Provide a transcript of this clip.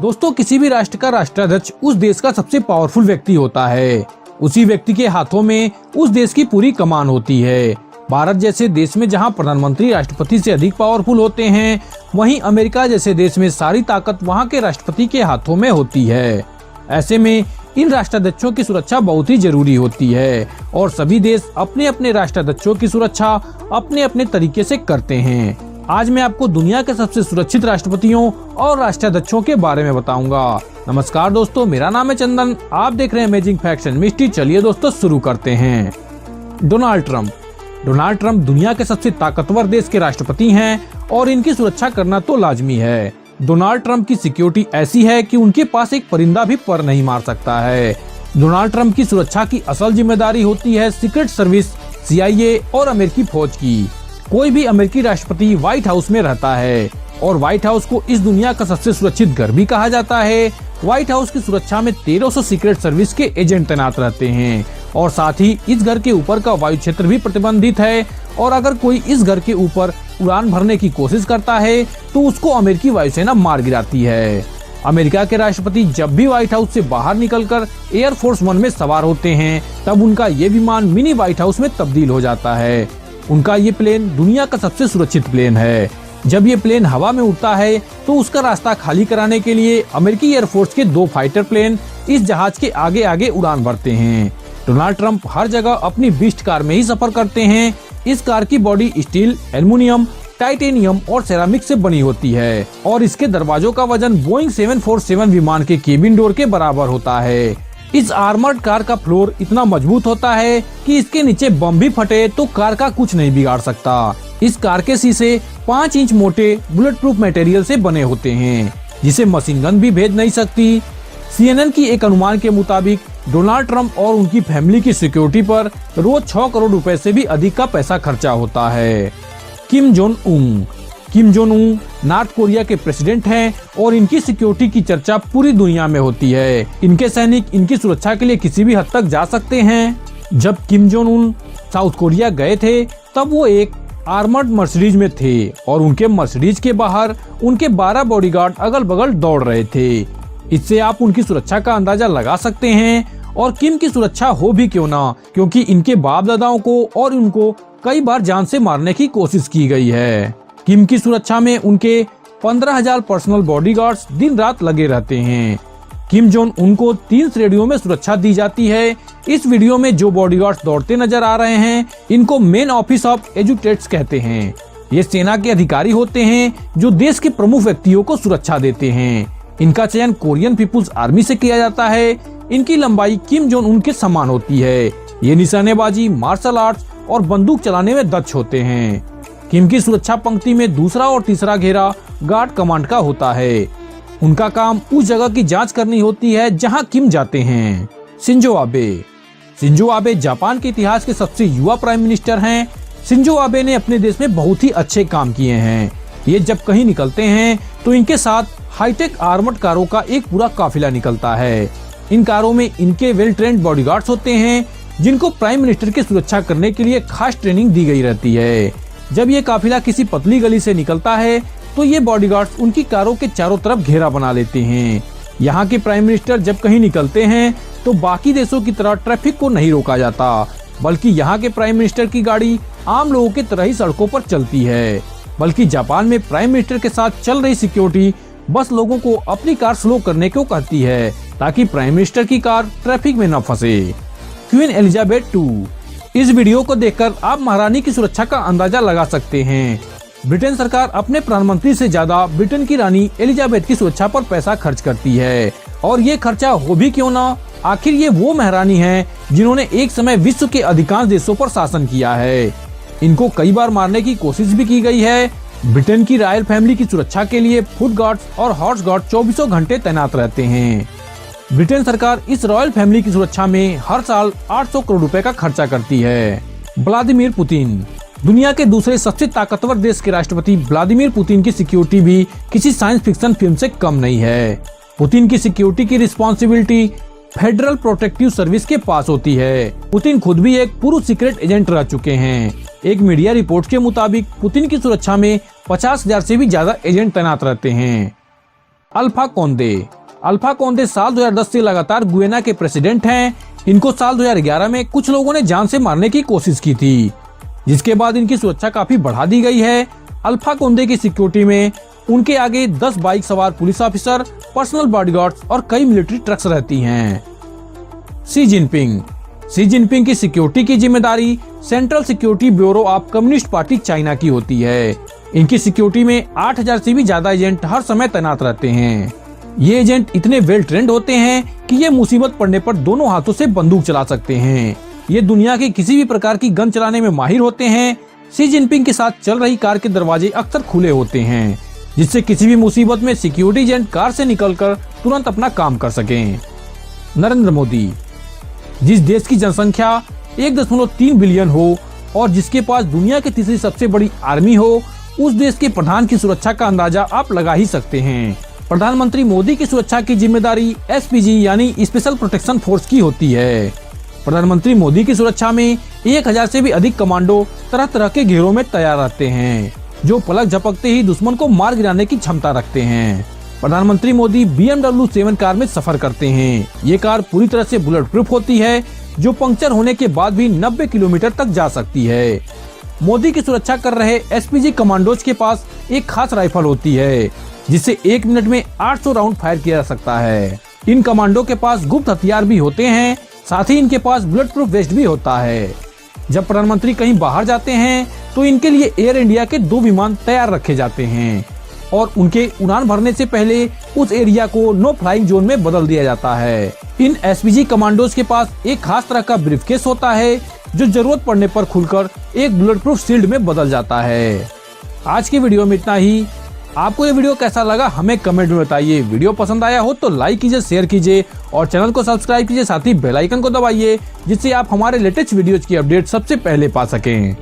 दोस्तों, किसी भी राष्ट्र का राष्ट्राध्यक्ष उस देश का सबसे पावरफुल व्यक्ति होता है। उसी व्यक्ति के हाथों में उस देश की पूरी कमान होती है। भारत जैसे देश में जहां प्रधानमंत्री राष्ट्रपति से अधिक पावरफुल होते हैं, वहीं अमेरिका जैसे देश में सारी ताकत वहां के राष्ट्रपति के हाथों में होती है। ऐसे में इन राष्ट्राध्यक्षों की सुरक्षा बहुत ही जरूरी होती है और सभी देश अपने अपने राष्ट्राध्यक्षों की सुरक्षा अपने अपने तरीके से करते हैं। आज मैं आपको दुनिया के सबसे सुरक्षित राष्ट्रपतियों और राष्ट्राध्यक्षों के बारे में बताऊंगा। नमस्कार दोस्तों, मेरा नाम है चंदन। आप देख रहे हैं अमेजिंग फैक्ट्स एंड मिस्ट्री। चलिए दोस्तों शुरू करते हैं। डोनाल्ड ट्रंप दुनिया के सबसे ताकतवर देश के राष्ट्रपति हैं और इनकी सुरक्षा करना तो लाजमी है। डोनाल्ड ट्रंप की सिक्योरिटी ऐसी है कि उनके पास एक परिंदा भी पर नहीं मार सकता है। डोनाल्ड ट्रंप की सुरक्षा की असल जिम्मेदारी होती है सीक्रेट सर्विस, CIA और अमेरिकी फौज की। कोई भी अमेरिकी राष्ट्रपति व्हाइट हाउस में रहता है और व्हाइट हाउस को इस दुनिया का सबसे सुरक्षित घर भी कहा जाता है। व्हाइट हाउस की सुरक्षा में 1300 सीक्रेट सर्विस के एजेंट तैनात रहते हैं और साथ ही इस घर के ऊपर का वायु क्षेत्र भी प्रतिबंधित है और अगर कोई इस घर के ऊपर उड़ान भरने की कोशिश करता है तो उसको अमेरिकी वायुसेना मार गिराती है। अमेरिका के राष्ट्रपति जब भी व्हाइट हाउस से बाहर निकलकर एयरफोर्स 1 में सवार होते हैं, तब उनका ये विमान मिनी व्हाइट हाउस में तब्दील हो जाता है। उनका ये प्लेन दुनिया का सबसे सुरक्षित प्लेन है। जब ये प्लेन हवा में उड़ता है तो उसका रास्ता खाली कराने के लिए अमेरिकी एयरफोर्स के 2 फाइटर प्लेन इस जहाज के आगे आगे उड़ान भरते हैं। डोनाल्ड ट्रंप हर जगह अपनी बीस्ट कार में ही सफर करते हैं। इस कार की बॉडी स्टील, एल्युमिनियम, टाइटेनियम और सेरामिक से बनी होती है और इसके दरवाजों का वजन बोइंग 747 विमान के केबिन डोर के बराबर होता है। इस आर्मर्ड कार का फ्लोर इतना मजबूत होता है कि इसके नीचे बम भी फटे तो कार का कुछ नहीं बिगाड़ सकता। इस कार के शीशे 5 इंच मोटे बुलेट प्रूफ मटेरियल से बने होते हैं, जिसे मशीन गन भी भेद नहीं सकती। CNN की एक अनुमान के मुताबिक डोनाल्ड ट्रंप और उनकी फैमिली की सिक्योरिटी पर रोज 6 करोड़ रुपए से भी अधिक का पैसा खर्चा होता है। Kim Jong Un north Korea के प्रेसिडेंट हैं और इनकी सिक्योरिटी की चर्चा पूरी दुनिया में होती है। इनके सैनिक इनकी सुरक्षा के लिए किसी भी हद तक जा सकते हैं। जब Kim Jong Un south Korea गए थे तब वो एक आर्मर्ड मर्सिडीज में थे और उनके मर्सिडीज के बाहर उनके 12 बॉडीगार्ड अगल बगल दौड़ रहे थे। इससे आप उनकी सुरक्षा का अंदाजा लगा सकते हैं। और किम की सुरक्षा हो भी क्यों ना, क्योंकि इनके बाप दादाओं को और उनको कई बार जान से मारने की कोशिश की गई है। किम की सुरक्षा में उनके 15,000 पर्सनल बॉडीगार्ड्स दिन रात लगे रहते हैं। किम जोंग उनको 3 श्रेणियों में सुरक्षा दी जाती है। इस वीडियो में जो बॉडीगार्ड्स दौड़ते नजर आ रहे हैं, इनको मेन ऑफिस ऑफ एजुकेट्स कहते हैं। ये सेना के अधिकारी होते हैं जो देश के प्रमुख व्यक्तियों को सुरक्षा देते हैं। इनका चयन कोरियन पीपुल्स आर्मी से किया जाता है। इनकी लंबाई किम जोंग उन के समान होती है। ये निशानेबाजी, मार्शल आर्ट्स और बंदूक चलाने में दक्ष होते हैं। किम की सुरक्षा पंक्ति में दूसरा और तीसरा घेरा गार्ड कमांड का होता है। उनका काम उस जगह की जांच करनी होती है जहां किम जाते हैं। शिंजो आबे जापान के इतिहास के सबसे युवा प्राइम मिनिस्टर हैं। शिंजो आबे ने अपने देश में बहुत ही अच्छे काम किए हैं। ये जब कहीं निकलते हैं तो इनके साथ हाईटेक आर्मर्ड कारों का एक पूरा काफिला निकलता है। इन कारों में इनके वेल ट्रेन्ड बॉडीगार्ड्स होते हैं, जिनको प्राइम मिनिस्टर की सुरक्षा करने के लिए खास ट्रेनिंग दी गई रहती है। जब ये काफिला किसी पतली गली से निकलता है तो ये बॉडीगार्ड्स उनकी कारों के चारों तरफ घेरा बना लेते हैं। यहाँ के प्राइम मिनिस्टर जब कहीं निकलते हैं तो बाकी देशों की तरह ट्रैफिक को नहीं रोका जाता, बल्कि यहाँ के प्राइम मिनिस्टर की गाड़ी आम लोगों की तरह ही सड़कों पर चलती है। बल्कि जापान में प्राइम मिनिस्टर के साथ चल रही सिक्योरिटी बस लोगों को अपनी कार स्लो करने को कहती है, ताकि प्राइम मिनिस्टर की कार ट्रैफिक में न फंसे। Queen Elizabeth II। इस वीडियो को देखकर आप महारानी की सुरक्षा का अंदाजा लगा सकते हैं। ब्रिटेन सरकार अपने प्रधानमंत्री से ज्यादा ब्रिटेन की रानी एलिजाबेथ की सुरक्षा पर पैसा खर्च करती है और ये खर्चा हो भी क्यों ना, आखिर ये वो महारानी हैं जिन्होंने एक समय विश्व के अधिकांश देशों पर शासन किया है। इनको कई बार मारने की कोशिश भी की गई है। ब्रिटेन की रॉयल फैमिली की सुरक्षा के लिए फुट गार्ड्स और हॉर्स गार्ड 24 घंटे तैनात रहते हैं। ब्रिटेन सरकार इस रॉयल फैमिली की सुरक्षा में हर साल 800 करोड़ रुपए का खर्चा करती है। Vladimir Putin. दुनिया के दूसरे सबसे ताकतवर देश के राष्ट्रपति व्लादिमीर पुतिन की सिक्योरिटी भी किसी साइंस फिक्शन फिल्म से कम नहीं है। पुतिन की सिक्योरिटी की रिस्पॉन्सिबिलिटी फेडरल प्रोटेक्टिव सर्विस के पास होती है। पुतिन खुद भी एक पूर्व सीक्रेट एजेंट रह चुके हैं। एक मीडिया रिपोर्ट के मुताबिक पुतिन की सुरक्षा में 50,000 से भी ज्यादा एजेंट तैनात रहते हैं। Alpha Conde. अल्फा कोंडे साल 2010 से लगातार गुयाना के प्रेसिडेंट हैं। इनको साल 2011 में कुछ लोगों ने जान से मारने की कोशिश की थी, जिसके बाद इनकी सुरक्षा काफी बढ़ा दी गई है। अल्फा कोंडे की सिक्योरिटी में उनके आगे 10 बाइक सवार पुलिस ऑफिसर, पर्सनल बॉडीगार्ड्स और कई मिलिट्री ट्रक्स रहती हैं। शी जिनपिंग की सिक्योरिटी की जिम्मेदारी central security bureau of communist party China की होती है। इनकी सिक्योरिटी में 8000 से भी ज्यादा एजेंट हर समय तैनात रहते हैं। ये एजेंट इतने वेल ट्रेंड होते हैं कि ये मुसीबत पड़ने पर दोनों हाथों से बंदूक चला सकते हैं। ये दुनिया के किसी भी प्रकार की गन चलाने में माहिर होते हैं। शी जिनपिंग के साथ चल रही कार के दरवाजे अक्सर खुले होते हैं, जिससे किसी भी मुसीबत में सिक्योरिटी एजेंट कार से निकलकर तुरंत अपना काम कर सकें। नरेंद्र मोदी। जिस देश की जनसंख्या 1.3 बिलियन हो और जिसके पास दुनिया की तीसरी सबसे बड़ी आर्मी हो, उस देश के प्रधान की सुरक्षा का अंदाजा आप लगा ही सकते हैं। प्रधानमंत्री मोदी की सुरक्षा की जिम्मेदारी एसपीजी यानी स्पेशल प्रोटेक्शन फोर्स की होती है। प्रधानमंत्री मोदी की सुरक्षा में 1000 से भी अधिक कमांडो तरह तरह के घेरों में तैयार रहते हैं, जो पलक झपकते ही दुश्मन को मार गिराने की क्षमता रखते हैं। प्रधानमंत्री मोदी BMW 7 कार में सफर करते हैं। ये कार पूरी तरह से बुलेट प्रूफ होती है, जो पंक्चर होने के बाद भी 90 किलोमीटर तक जा सकती है। मोदी की सुरक्षा कर रहे एसपीजी कमांडोज के पास एक खास राइफल होती है, जिससे 1 मिनट में 800 राउंड फायर किया जा सकता है। इन कमांडो के पास गुप्त हथियार भी होते हैं, साथ ही इनके पास बुलेट प्रूफ वेस्ट भी होता है। जब प्रधानमंत्री कहीं बाहर जाते हैं तो इनके लिए एयर इंडिया के 2 विमान तैयार रखे जाते हैं और उनके उड़ान भरने से पहले उस एरिया को नो फ्लाइंग जोन में बदल दिया जाता है। इन एसपीजी कमांडोज के पास एक खास तरह का ब्रीफकेस होता है, जो जरूरत पड़ने पर खुलकर एक बुलेट प्रूफ शील्ड में बदल जाता है। आज की वीडियो में इतना ही। आपको ये वीडियो कैसा लगा हमें कमेंट में बताइए। वीडियो पसंद आया हो तो लाइक कीजिए, शेयर कीजिए और चैनल को सब्सक्राइब कीजिए, साथ ही बेल आइकन को दबाइए, जिससे आप हमारे लेटेस्ट वीडियोज की अपडेट सबसे पहले पा सकें।